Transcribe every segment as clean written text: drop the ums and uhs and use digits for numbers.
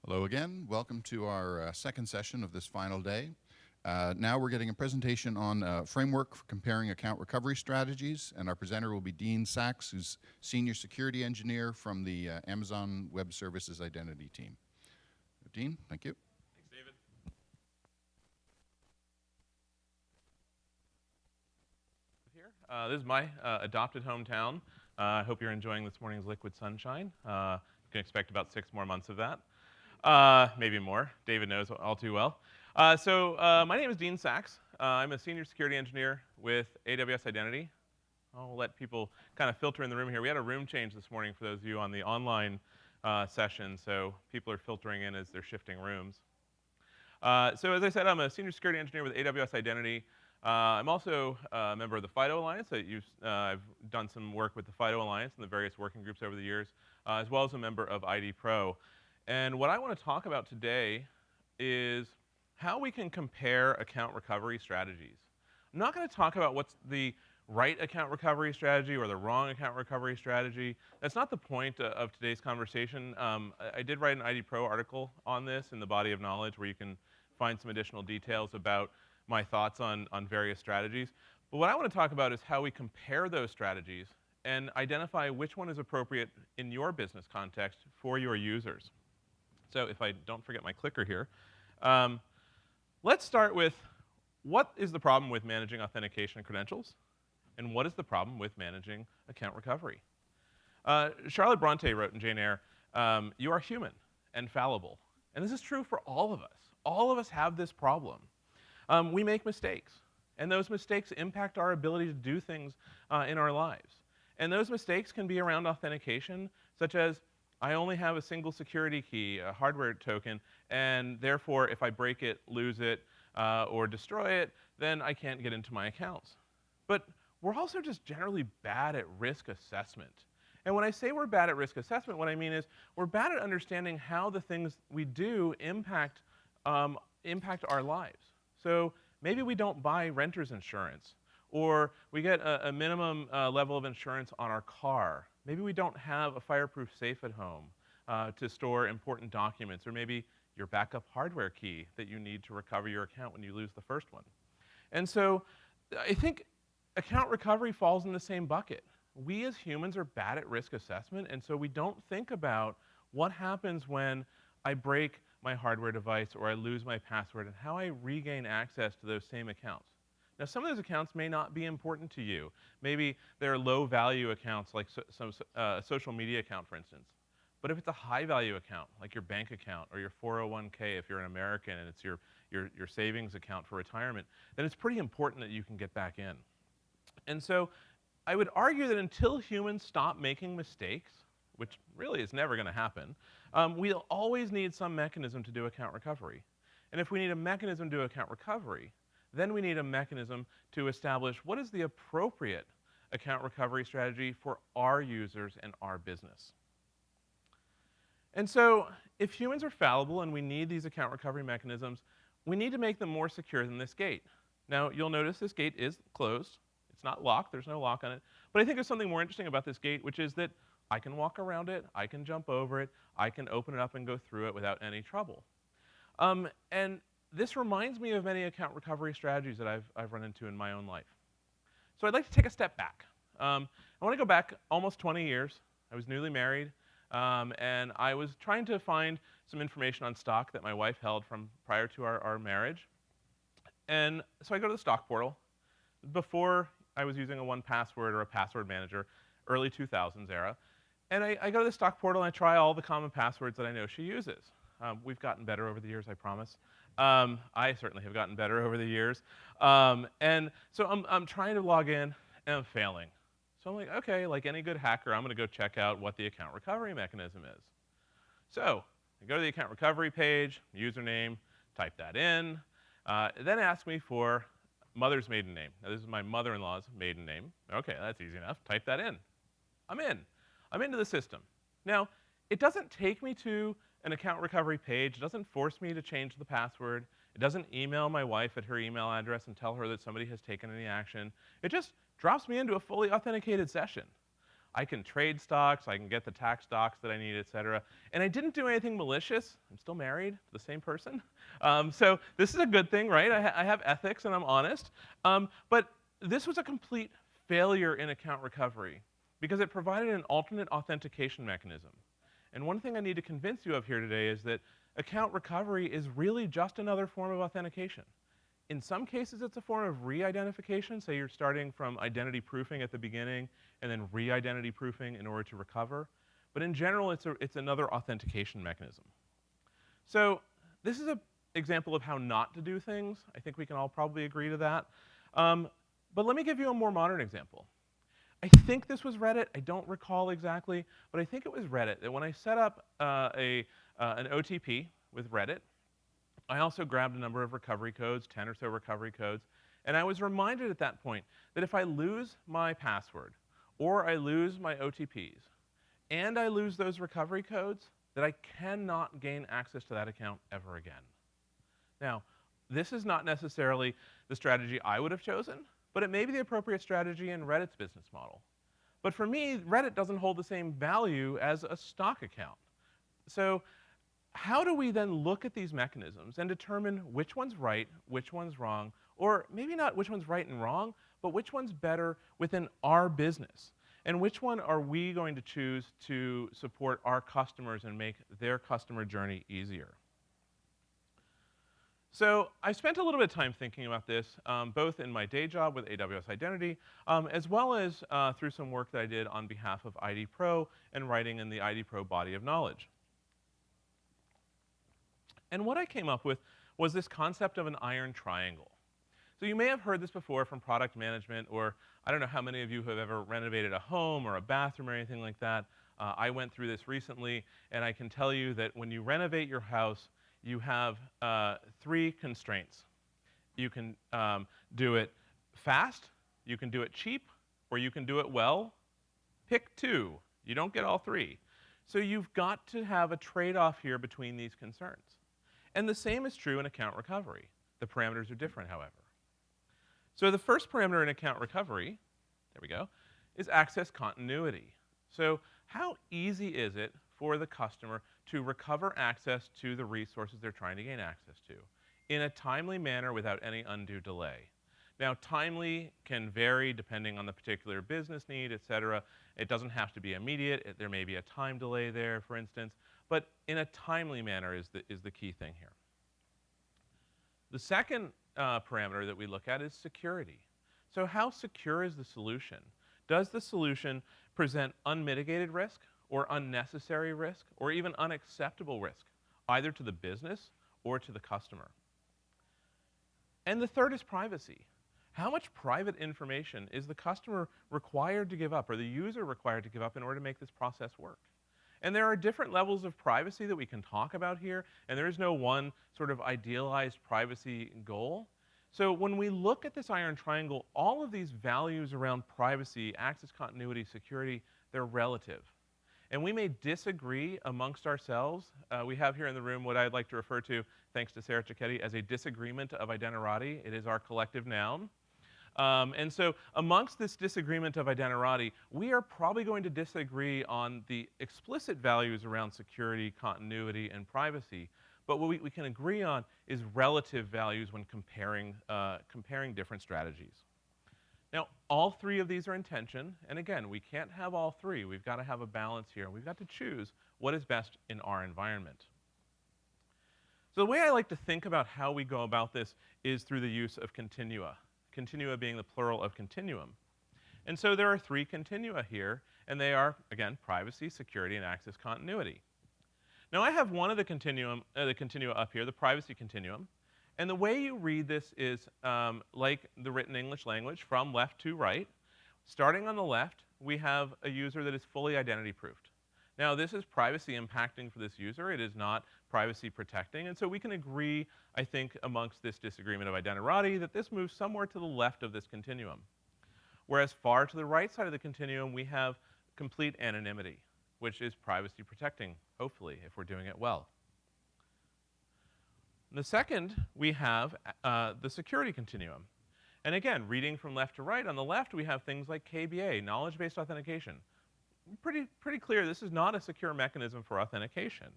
Hello again. Welcome to our second session of this final day. Now we're getting a presentation on a framework for comparing account recovery strategies, and our presenter will be Dean Saxe, who's Senior Security Engineer from the Amazon Web Services Identity team. Dean, thank you. Thanks, David. Here, this is my adopted hometown. I hope you're enjoying this morning's liquid sunshine. You can expect about 6 more months of that. Maybe more. David knows all too well. My name is Dean Saxe. I'm a senior security engineer with AWS Identity. I'll let people kind of filter in the room here. We had a room change this morning for those of you on the online session, so people are filtering in as they're shifting rooms. So as I said, I'm a senior security engineer with AWS Identity. I'm also a member of the Phyto Alliance. I've done some work with the Phyto Alliance and the various working groups over the years, as well as a member of ID Pro. And what I want to talk about today is how we can compare account recovery strategies. I'm not going to talk about what's the right account recovery strategy or the wrong account recovery strategy. That's not the point of today's conversation. I did write an ID Pro article on this in the body of knowledge where you can find some additional details about my thoughts on various strategies. But what I want to talk about is how we compare those strategies and identify which one is appropriate in your business context for your users. So if I don't forget my clicker here, let's start with what is the problem with managing authentication credentials, and what is the problem with managing account recovery? Charlotte Bronte wrote in Jane Eyre, "You are human and fallible." And this is true for all of us. All of us have this problem. We make mistakes, and those mistakes impact our ability to do things in our lives. And those mistakes can be around authentication, such as I only have a single security key, a hardware token, and therefore if I break it, lose it, or destroy it, then I can't get into my accounts. But we're also just generally bad at risk assessment. And when I say we're bad at risk assessment, what I mean is we're bad at understanding how the things we do impact our lives. So maybe we don't buy renter's insurance, or we get a minimum level of insurance on our car. Maybe we don't have a fireproof safe at home to store important documents, or maybe your backup hardware key that you need to recover your account when you lose the first one. And so I think account recovery falls in the same bucket. We as humans are bad at risk assessment, and so we don't think about what happens when I break my hardware device or I lose my password and how I regain access to those same accounts. Now, some of those accounts may not be important to you. Maybe they're low-value accounts, like some social media account, for instance. But if it's a high-value account, like your bank account or your 401k if you're an American and it's your savings account for retirement, then it's pretty important that you can get back in. And so I would argue that until humans stop making mistakes, which really is never going to happen, we'll always need some mechanism to do account recovery. And if we need a mechanism to do account recovery, then we need a mechanism to establish what is the appropriate account recovery strategy for our users and our business. And so if humans are fallible and we need these account recovery mechanisms, we need to make them more secure than this gate. Now, you'll notice this gate is closed. It's not locked. There's no lock on it. But I think there's something more interesting about this gate, which is that I can walk around it, I can jump over it, I can open it up and go through it without any trouble. And this reminds me of many account recovery strategies that I've run into in my own life. So I'd like to take a step back. I want to go back almost 20 years. I was newly married, and I was trying to find some information on stock that my wife held from prior to our marriage. And so I go to the stock portal. Before I was using a 1Password or a password manager, early 2000s era. And I go to the stock portal and I try all the common passwords that I know she uses. We've gotten better over the years, I promise. I certainly have gotten better over the years. And so I'm trying to log in, and I'm failing. So I'm like, okay, like any good hacker, I'm going to go check out what the account recovery mechanism is. So I go to the account recovery page, username, type that in. Then ask me for mother's maiden name. Now, this is my mother-in-law's maiden name. Okay, that's easy enough. Type that in. I'm in. I'm into the system. Now, it doesn't take me to an account recovery page. It doesn't force me to change the password. It doesn't email my wife at her email address and tell her that somebody has taken any action. It just drops me into a fully authenticated session. I can trade stocks, I can get the tax docs that I need, et cetera. And I didn't do anything malicious. I'm still married to the same person. So this is a good thing, right? I have ethics and I'm honest. But this was a complete failure in account recovery because it provided an alternate authentication mechanism. And one thing I need to convince you of here today is that account recovery is really just another form of authentication. In some cases, it's a form of re-identification. Say you're starting from identity proofing at the beginning and then re-identity proofing in order to recover. But in general, it's another authentication mechanism. So this is an example of how not to do things. I think we can all probably agree to that. But let me give you a more modern example. I think this was Reddit. I don't recall exactly, but I think it was Reddit that when I set up an OTP with Reddit, I also grabbed a number of recovery codes, 10 or so recovery codes, and I was reminded at that point that if I lose my password or I lose my OTPs and I lose those recovery codes, that I cannot gain access to that account ever again. Now, this is not necessarily the strategy I would have chosen, but it may be the appropriate strategy in Reddit's business model. But for me, Reddit doesn't hold the same value as a stock account. So how do we then look at these mechanisms and determine which one's right, which one's wrong, or maybe not which one's right and wrong, but which one's better within our business? And which one are we going to choose to support our customers and make their customer journey easier? So I spent a little bit of time thinking about this, both in my day job with AWS Identity, as well as through some work that I did on behalf of ID Pro and writing in the ID Pro body of knowledge. And what I came up with was this concept of an iron triangle. So you may have heard this before from product management, or I don't know how many of you have ever renovated a home or a bathroom or anything like that. I went through this recently, and I can tell you that when you renovate your house, you have 3 constraints. You can do it fast, you can do it cheap, or you can do it well. Pick 2. You don't get all 3. So you've got to have a trade-off here between these concerns. And the same is true in account recovery. The parameters are different, however. So the first parameter in account recovery, there we go, is access continuity. So how easy is it for the customer to recover access to the resources they're trying to gain access to in a timely manner without any undue delay? Now, timely can vary depending on the particular business need, et cetera. It doesn't have to be immediate. There may be a time delay there, for instance. But in a timely manner is the key thing here. The second parameter that we look at is security. So how secure is the solution? Does the solution present unmitigated risk or unnecessary risk or even unacceptable risk, either to the business or to the customer? And the third is privacy. How much private information is the customer required to give up or the user required to give up in order to make this process work? And there are different levels of privacy that we can talk about here, and there is no one sort of idealized privacy goal. So when we look at this iron triangle, all of these values around privacy, access continuity, security, they're relative. And we may disagree amongst ourselves. We have here in the room what I'd like to refer to, thanks to Sarah Cicchetti, as a disagreement of identity. It is our collective noun. And so amongst this disagreement of identity, we are probably going to disagree on the explicit values around security, continuity, and privacy. But what we can agree on is relative values when comparing different strategies. Now, all 3 of these are in tension. And again, we can't have all 3. We've got to have a balance here. We've got to choose what is best in our environment. So the way I like to think about how we go about this is through the use of continua. Continua being the plural of continuum. And so there are 3 continua here, and they are, again, privacy, security, and access continuity. Now I have one of the continua up here, the privacy continuum, and the way you read this is like the written English language, from left to right. Starting on the left, we have a user that is fully identity proofed. Now this is privacy impacting for this user. It is not privacy protecting. And so we can agree, I think, amongst this disagreement of identity that this moves somewhere to the left of this continuum. Whereas far to the right side of the continuum, we have complete anonymity, which is privacy protecting, hopefully, if we're doing it well. The second, we have the security continuum. And again, reading from left to right, on the left we have things like KBA, knowledge-based authentication. pretty clear this is not a secure mechanism for authentication.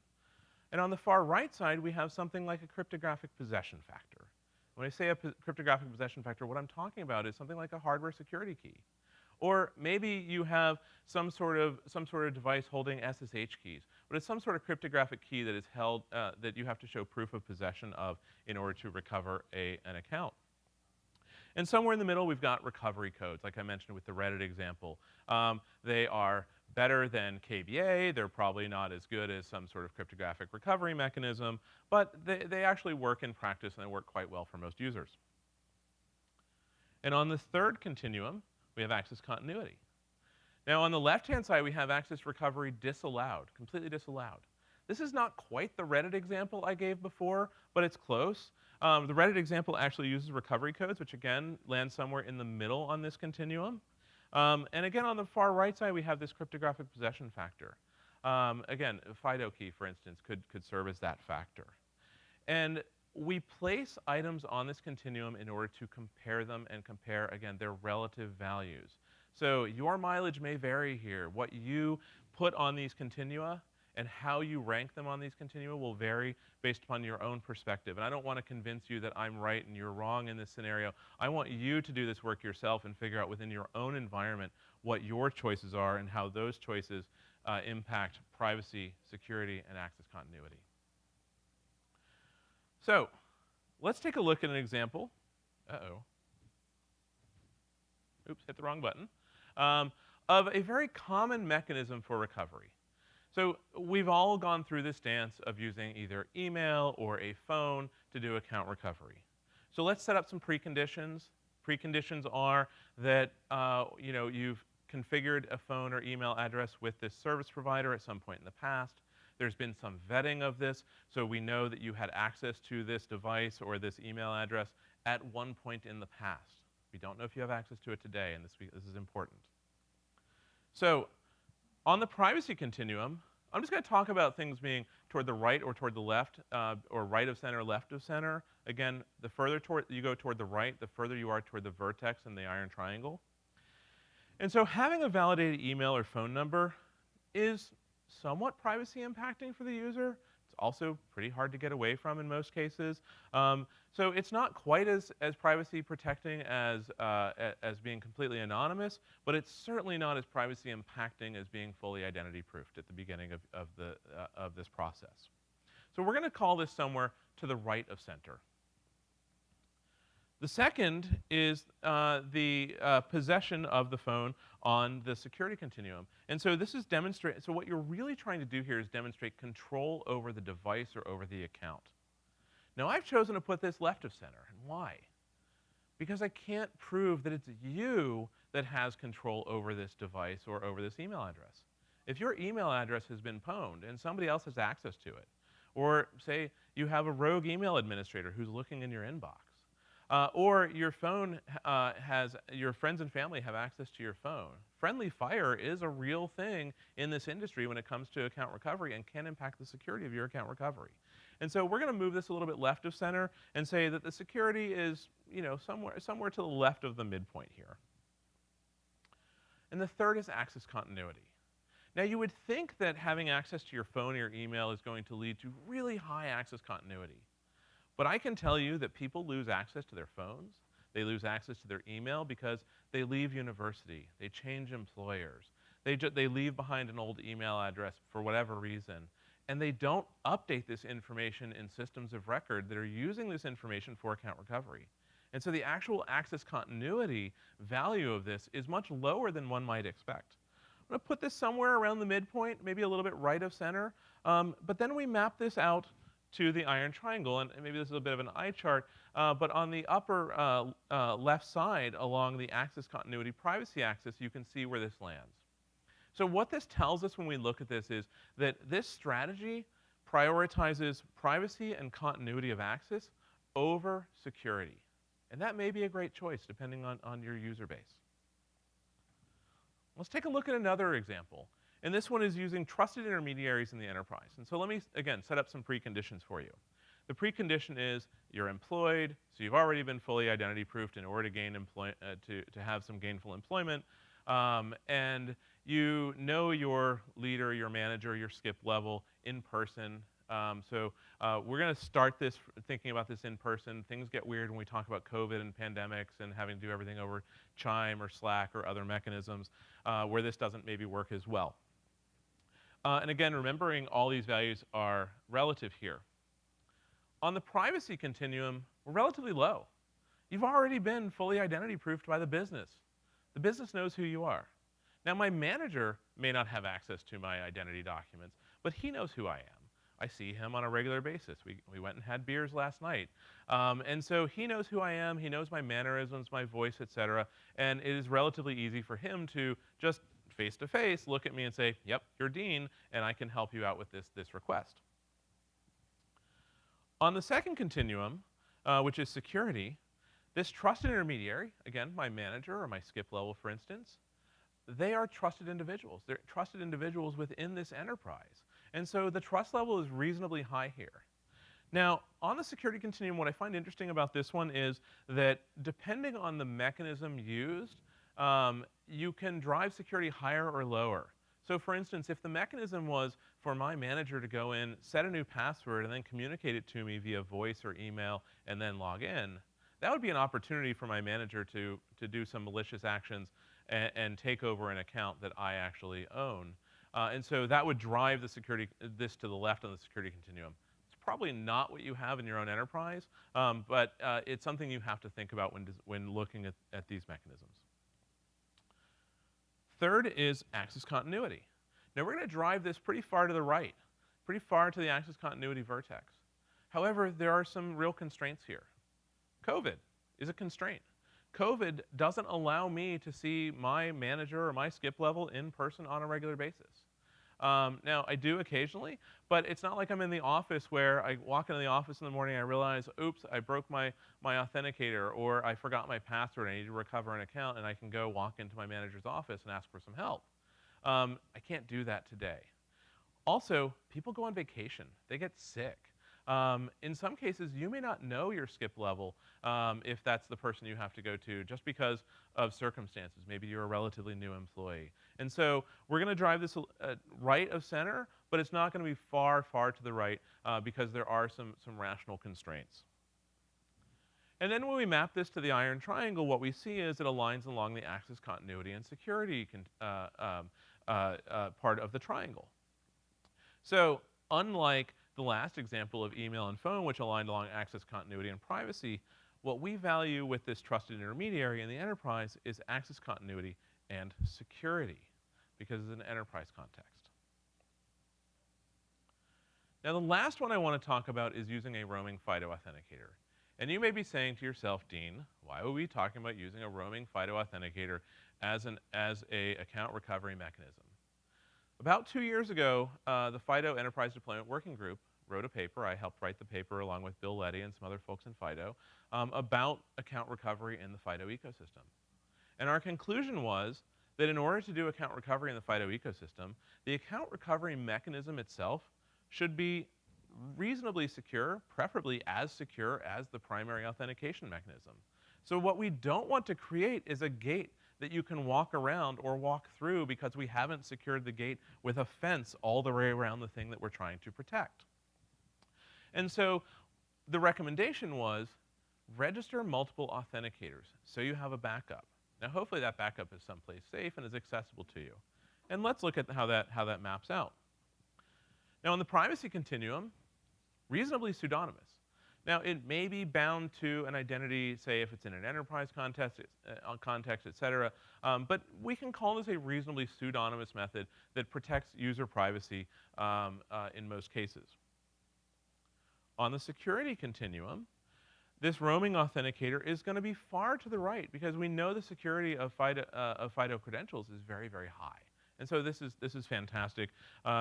And on the far right side, we have something like a cryptographic possession factor. When I say a cryptographic possession factor, what I'm talking about is something like a hardware security key. Or maybe you have some sort of device holding SSH keys, but it's some sort of cryptographic key that is held that you have to show proof of possession of in order to recover an account. And somewhere in the middle, we've got recovery codes, like I mentioned with the Reddit example. They are better than KBA. They're probably not as good as some sort of cryptographic recovery mechanism, but they actually work in practice, and they work quite well for most users. And on the third continuum, we have access continuity. Now, on the left-hand side, we have access recovery disallowed, completely disallowed. This is not quite the Reddit example I gave before, but it's close. The Reddit example actually uses recovery codes, which again land somewhere in the middle on this continuum. And again, on the far right side, we have this cryptographic possession factor. Again, a FIDO key, for instance, could serve as that factor. And we place items on this continuum in order to compare them and compare, again, their relative values. So your mileage may vary here. What you put on these continua and how you rank them on these continua will vary based upon your own perspective. And I don't want to convince you that I'm right and you're wrong in this scenario. I want you to do this work yourself and figure out within your own environment what your choices are and how those choices impact privacy, security, and access continuity. So let's take a look at an example. Uh-oh. Oops, hit the wrong button. Of a very common mechanism for recovery. So we've all gone through this dance of using either email or a phone to do account recovery. So let's set up some preconditions. Preconditions are that you've configured a phone or email address with this service provider at some point in the past. There's been some vetting of this, so we know that you had access to this device or this email address at one point in the past. We don't know if you have access to it today, and this is important. So on the privacy continuum, I'm just going to talk about things being toward the right or toward the left, or right of center, left of center. Again, the further you go toward the right, the further you are toward the vertex and the iron triangle. And so having a validated email or phone number is somewhat privacy impacting for the user. It's also pretty hard to get away from in most cases. So it's not quite as privacy protecting as being completely anonymous, but it's certainly not as privacy impacting as being fully identity proofed at the beginning of this process. So we're going to call this somewhere to the right of center. The second is the possession of the phone on the security continuum. And so this is so what you're really trying to do here is demonstrate control over the device or over the account. Now I've chosen to put this left of center. And why? Because I can't prove that it's you that has control over this device or over this email address. If your email address has been pwned and somebody else has access to it, or say you have a rogue email administrator who's looking in your inbox, or your phone your friends and family have access to your phone. Friendly fire is a real thing in this industry when it comes to account recovery and can impact the security of your account recovery. And so we're going to move this a little bit left of center and say that the security is somewhere to the left of the midpoint here. And the third is access continuity. Now you would think that having access to your phone or your email is going to lead to really high access continuity. But I can tell you that people lose access to their phones, they lose access to their email because they leave university, they change employers, they leave behind an old email address for whatever reason, and they don't update this information in systems of record that are using this information for account recovery. And so the actual access continuity value of this is much lower than one might expect. I'm going to put this somewhere around the midpoint, maybe a little bit right of center, but then we map this out to the iron triangle, and maybe this is a bit of an eye chart, but on the upper left side along the access continuity privacy axis, you can see where this lands. So what this tells us when we look at this is that this strategy prioritizes privacy and continuity of access over security. And that may be a great choice depending on your user base. Let's take a look at another example. And this one is using trusted intermediaries in the enterprise. And so let me, again, set up some preconditions for you. The precondition is you're employed, so you've already been fully identity proofed in order to gain to have some gainful employment. And you know your leader, your manager, your skip level in person. We're going to start this thinking about this in person. Things get weird when we talk about COVID and pandemics and having to do everything over Chime or Slack or other mechanisms where this doesn't maybe work as well. And again, remembering all these values are relative here. On the privacy continuum, we're relatively low. You've already been fully identity proofed by the business. The business knows who you are. Now, my manager may not have access to my identity documents, but he knows who I am. I see him on a regular basis. We went and had beers last night. And so he knows who I am, he knows my mannerisms, my voice, et cetera, and it is relatively easy for him to just face-to-face look at me and say, yep, you're Dean, and I can help you out with this request. On the second continuum, which is security, this trusted intermediary, again, my manager or my skip level, for instance, they are trusted individuals. They're trusted individuals within this enterprise. And so the trust level is reasonably high here. Now, on the security continuum, what I find interesting about this one is that depending on the mechanism used, you can drive security higher or lower. So for instance, if the mechanism was for my manager to go in, set a new password, and then communicate it to me via voice or email, and then log in, that would be an opportunity for my manager to do some malicious actions and take over an account that I actually own. And so that would drive the security, this to the left on the security continuum. It's probably not what you have in your own enterprise, but it's something you have to think about when looking at these mechanisms. Third is access continuity. Now we're going to drive this pretty far to the right, pretty far to the access continuity vertex. However, there are some real constraints here. COVID is a constraint. COVID doesn't allow me to see my manager or my skip level in person on a regular basis. Now, I do occasionally, but it's not like I'm in the office where I walk into the office in the morning and I realize, oops, I broke my authenticator, or I forgot my password, I need to recover an account, and I can go walk into my manager's office and ask for some help. I can't do that today. Also, people go on vacation. They get sick. In some cases, you may not know your skip level if that's the person you have to go to just because of circumstances. Maybe you're a relatively new employee. And so we're going to drive this right of center, but it's not going to be far, far to the right because there are some rational constraints. And then when we map this to the iron triangle, what we see is it aligns along the access continuity and security part of the triangle. So unlike the last example of email and phone, which aligned along access continuity and privacy, what we value with this trusted intermediary in the enterprise is access continuity and security, because it's an enterprise context. Now, the last one I want to talk about is using a roaming Phytoauthenticator. And you may be saying to yourself, Dean, why are we talking about using a roaming Phytoauthenticator as a account recovery mechanism? About 2 years ago, the Phyto Enterprise Deployment Working Group wrote a paper. I helped write the paper along with Bill Leddy and some other folks in Phyto about account recovery in the Phyto ecosystem. And our conclusion was that in order to do account recovery in the Phyto ecosystem, the account recovery mechanism itself should be reasonably secure, preferably as secure as the primary authentication mechanism. So what we don't want to create is a gate that you can walk around or walk through because we haven't secured the gate with a fence all the way around the thing that we're trying to protect. And so the recommendation was register multiple authenticators so you have a backup. Now hopefully that backup is someplace safe and is accessible to you. And let's look at how that maps out. Now in the privacy continuum, reasonably pseudonymous. Now, it may be bound to an identity, say if it's in an enterprise context, et cetera, but we can call this a reasonably pseudonymous method that protects user privacy in most cases. On the security continuum, this roaming authenticator is going to be far to the right because we know the security of Phyto credentials is very, very high. And so this is fantastic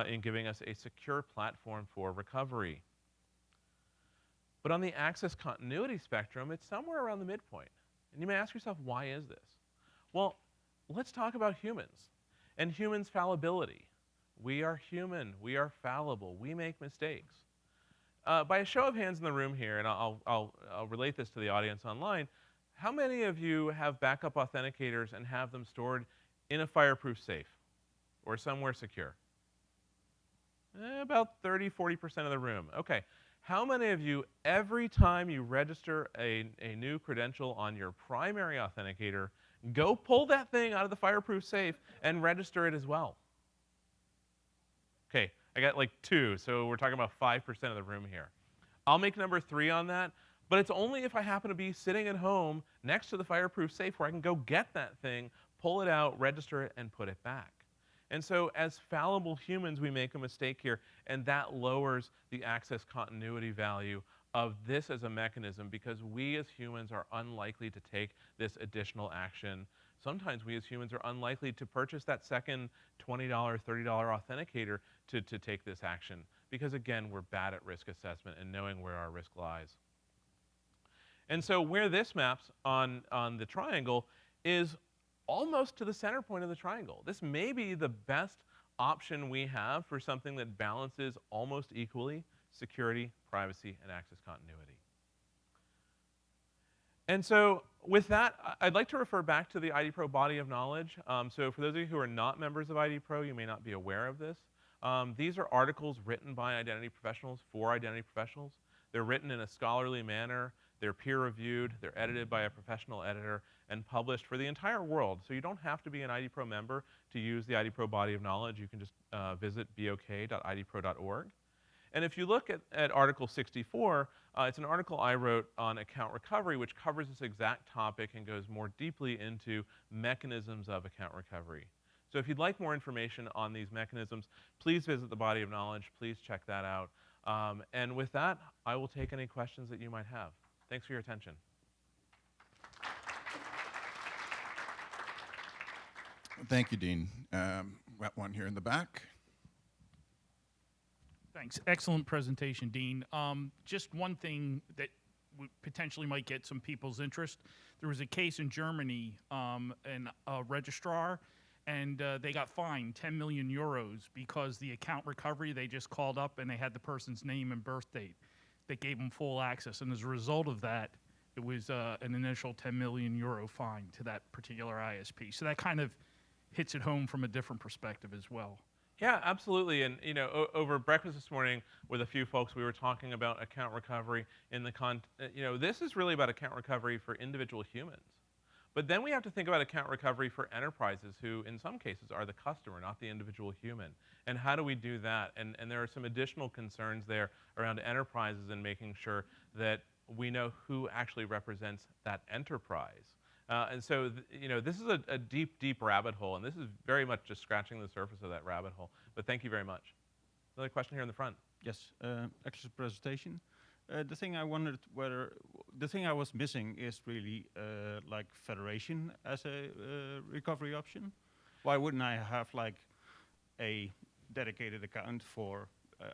in giving us a secure platform for recovery. But on the access continuity spectrum, it's somewhere around the midpoint. And you may ask yourself, why is this? Well, let's talk about humans and humans' fallibility. We are human. We are fallible. We make mistakes. By a show of hands in the room here, and I'll relate this to the audience online, how many of you have backup authenticators and have them stored in a fireproof safe? or somewhere secure? About 30, 40% of the room. Okay. How many of you, every time you register a new credential on your primary authenticator, go pull that thing out of the fireproof safe and register it as well? Okay, I got like 2, so we're talking about 5% of the room here. I'll make number 3 on that, but it's only if I happen to be sitting at home next to the fireproof safe where I can go get that thing, pull it out, register it, and put it back. And so as fallible humans, we make a mistake here, and that lowers the access continuity value of this as a mechanism because we as humans are unlikely to take this additional action. Sometimes we as humans are unlikely to purchase that second $20, $30 authenticator to take this action because, again, we're bad at risk assessment and knowing where our risk lies. And so where this maps on the triangle is almost to the center point of the triangle. This may be the best option we have for something that balances almost equally security, privacy, and access continuity. And so with that, I'd like to refer back to the ID Pro body of knowledge. So for those of you who are not members of ID Pro, you may not be aware of this. These are articles written by identity professionals for identity professionals. They're written in a scholarly manner. They're peer-reviewed. They're edited by a professional editor and published for the entire world. So you don't have to be an ID Pro member to use the ID Pro body of knowledge. You can just visit bok.idpro.org. And if you look at Article 64, it's an article I wrote on account recovery, which covers this exact topic and goes more deeply into mechanisms of account recovery. So if you'd like more information on these mechanisms, please visit the body of knowledge. Please check that out. And with that, I will take any questions that you might have. Thanks for your attention. Thank you, Dean. Got one here in the back. Thanks. Excellent presentation, Dean. Just one thing that potentially might get some people's interest. There was a case in Germany, a registrar, and they got fined 10 million euros because the account recovery, they just called up and they had the person's name and birth date that gave them full access. And as a result of that, it was an initial 10 million euro fine to that particular ISP. So that kind of hits it home from a different perspective as well. Yeah, absolutely. And over breakfast this morning with a few folks, we were talking about account recovery in the this is really about account recovery for individual humans. But then we have to think about account recovery for enterprises who, in some cases, are the customer, not the individual human. And how do we do that? And there are some additional concerns there around enterprises and making sure that we know who actually represents that enterprise. And so, this is a deep, deep rabbit hole, and this is very much just scratching the surface of that rabbit hole. But thank you very much. Another question here in the front. Yes, excellent presentation. The thing I wondered the thing I was missing is really like federation as a recovery option. Why wouldn't I have like a dedicated account for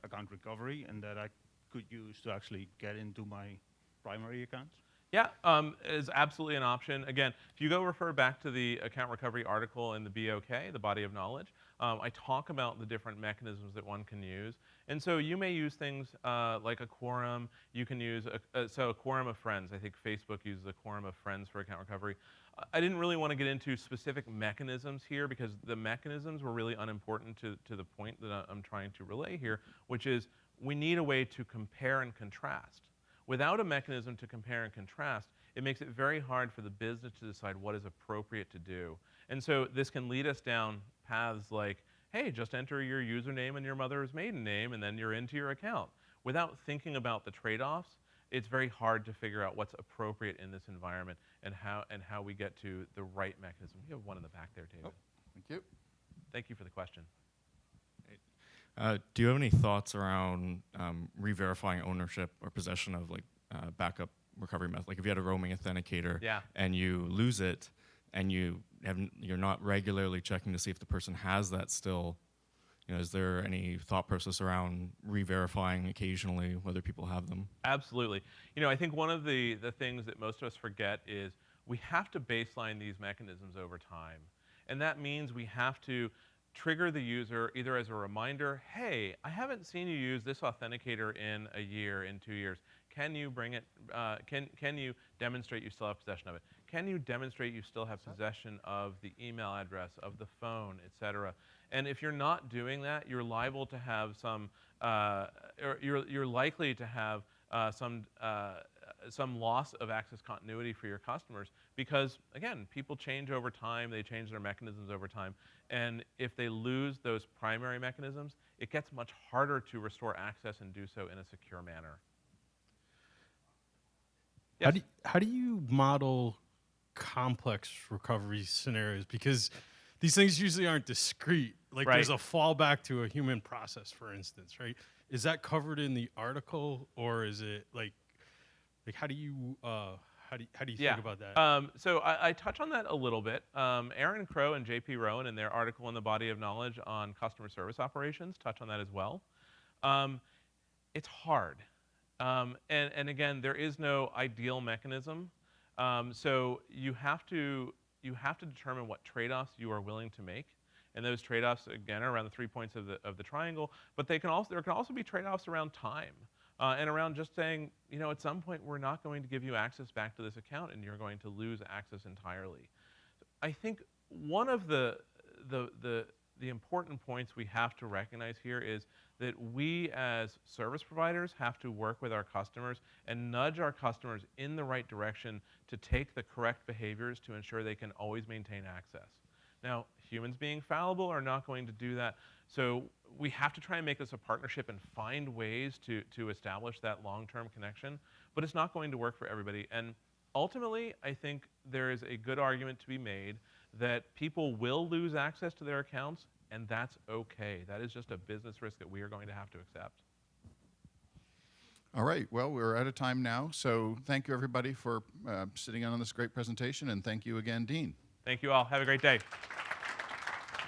account recovery and that I could use to actually get into my primary accounts? Yeah, is absolutely an option. Again, if you go refer back to the account recovery article in the BOK, the body of knowledge, I talk about the different mechanisms that one can use. And so you may use things like a quorum. You can use a quorum of friends. I think Facebook uses a quorum of friends for account recovery. I didn't really want to get into specific mechanisms here because the mechanisms were really unimportant to the point that I'm trying to relay here, which is we need a way to compare and contrast. Without a mechanism to compare and contrast, it makes it very hard for the business to decide what is appropriate to do. And so this can lead us down paths like, hey, just enter your username and your mother's maiden name, and then you're into your account. Without thinking about the trade-offs, it's very hard to figure out what's appropriate in this environment and how we get to the right mechanism. You have one in the back there, David. Oh, thank you. Thank you for the question. Do you have any thoughts around re-verifying ownership or possession of like backup recovery method? Like if you had a roaming authenticator and you lose it and you're not regularly checking to see if the person has that still, is there any thought process around re-verifying occasionally whether people have them? Absolutely. I think one of the things that most of us forget is we have to baseline these mechanisms over time. And that means we have to trigger the user either as a reminder, hey, I haven't seen you use this authenticator in a year, in 2 years. Can you bring it, can you demonstrate you still have possession of it? can you demonstrate you still have possession of the email address, of the phone, et cetera? And if you're not doing that, you're liable to have some, or you're likely to have some loss of access continuity for your customers because, again, people change over time, they change their mechanisms over time, and if they lose those primary mechanisms, it gets much harder to restore access and do so in a secure manner. Yes? How do you model complex recovery scenarios? Because these things usually aren't discrete. Like Right. there's a fallback to a human process, for instance, right? Is that covered in the article, or is it like how do you think about that? So I touch on that a little bit. Aaron Crow and JP Rowan in their article in the Body of Knowledge on customer service operations touch on that as well. It's hard. And again, there is no ideal mechanism. So you have to determine what trade-offs you are willing to make. And those trade-offs, again, are around the 3 points of the triangle. But there can also be trade-offs around time. And around just saying, at some point we're not going to give you access back to this account and you're going to lose access entirely. I think one of the important points we have to recognize here is that we as service providers have to work with our customers and nudge our customers in the right direction to take the correct behaviors to ensure they can always maintain access. Now, humans being fallible are not going to do that, so we have to try and make this a partnership and find ways to establish that long-term connection, but it's not going to work for everybody. And ultimately, I think there is a good argument to be made that people will lose access to their accounts, and that's okay. That is just a business risk that we are going to have to accept. All right, well, we're out of time now, so thank you everybody for sitting in on this great presentation, and thank you again, Dean. Thank you all. Have a great day.